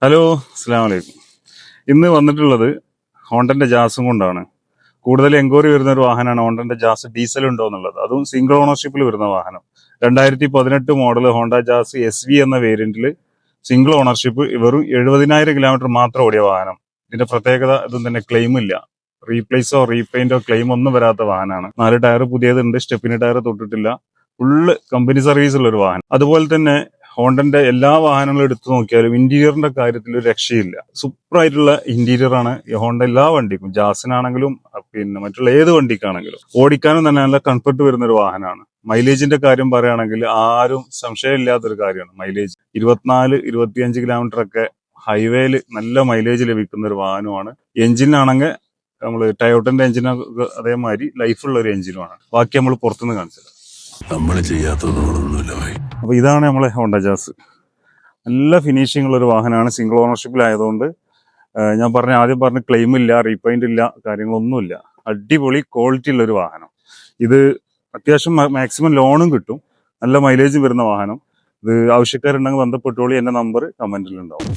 Hello, അസ്സലാമു അലൈക്കും. ഇന്ന് വന്നിട്ടുള്ളത് ഹോണ്ടന്റെ ജാസും കൊണ്ടാണ്. കൂടുതൽ എൻക്വയറി വരുന്ന ഒരു വാഹനമാണ് ഹോണ്ടന്റെ ജാസ് ഡീസൽ ഉണ്ടോ എന്നുള്ളത്. അതും സിംഗിൾ ഓണർഷിപ്പിൽ വരുന്ന വാഹനം. 2018 മോഡൽ ഹോണ്ട ജാസ് SV എന്ന വേരിയന്റിൽ സിംഗിൾ ഓണർഷിപ്പ്, വെറും 70,000 കിലോമീറ്റർ മാത്രം ഓടിയ വാഹനം. ഇതിന്റെ പ്രത്യേകത ഇതും തന്നെ, ക്ലെയിം ഇല്ല. റീപ്ലേസോ റീപെയിന്റോ ക്ലെയിം ഒന്നും വരാത്ത വാഹനമാണ്. 4 ടയർ പുതിയതുണ്ട്, സ്റ്റെപ്പിന് ടയർ തൊട്ടിട്ടില്ല. ഫുള്ള് കമ്പനി സർവീസ് ഉള്ള ഒരു വാഹനം. അതുപോലെ തന്നെ ഹോണ്ടന്റെ എല്ലാ വാഹനങ്ങളും എടുത്തു നോക്കിയാലും ഇന്റീരിയറിന്റെ കാര്യത്തിൽ ഒരു രക്ഷയില്ല. സൂപ്പർ ആയിട്ടുള്ള ഇന്റീരിയർ ആണ് ഈ ഹോണ്ട എല്ലാ വണ്ടിക്കും, ജാസിനാണെങ്കിലും പിന്നെ മറ്റുള്ള ഏത് വണ്ടിക്കാണെങ്കിലും. ഓടിക്കാനും തന്നെ നല്ല കംഫർട്ട് വരുന്ന ഒരു വാഹനമാണ്. മൈലേജിന്റെ കാര്യം പറയുകയാണെങ്കിൽ ആരും സംശയമില്ലാത്തൊരു കാര്യമാണ് മൈലേജ്. 24-25 കിലോമീറ്റർ ഒക്കെ ഹൈവേയിൽ നല്ല മൈലേജ് ലഭിക്കുന്ന ഒരു വാഹനമാണ്. എഞ്ചിനാണെങ്കിൽ നമ്മൾ ടയോട്ടന്റെ എഞ്ചിനൊക്കെ അതേമാതിരി ലൈഫുള്ള ഒരു എഞ്ചിനുമാണ്. ബാക്കി നമ്മൾ പുറത്തുനിന്ന് കാണിച്ചത് നമ്മൾ ചെയ്യാത്തതൊന്നുമില്ല. അപ്പൊ ഇതാണ് നമ്മളെ ഹോണ്ട ജാസ്. നല്ല ഫിനിഷിംഗ് ഉള്ള ഒരു വാഹനമാണ്. സിംഗിൾ ഓണർഷിപ്പിലായതുകൊണ്ട് ഞാൻ ആദ്യം പറഞ്ഞ ക്ലെയിം ഇല്ല, റീപെയിന്റ് ഇല്ല, കാര്യങ്ങളൊന്നുമില്ല. അടിപൊളി ക്വാളിറ്റി ഉള്ള ഒരു വാഹനം. ഇത് അത്യാവശ്യം മാക്സിമം ലോണും കിട്ടും, നല്ല മൈലേജും വരുന്ന വാഹനം. ഇത് ആവശ്യക്കാരുണ്ടെങ്കിൽ ബന്ധപ്പെട്ടോളി. എന്റെ നമ്പർ കമന്റിൽ ഉണ്ടാവും.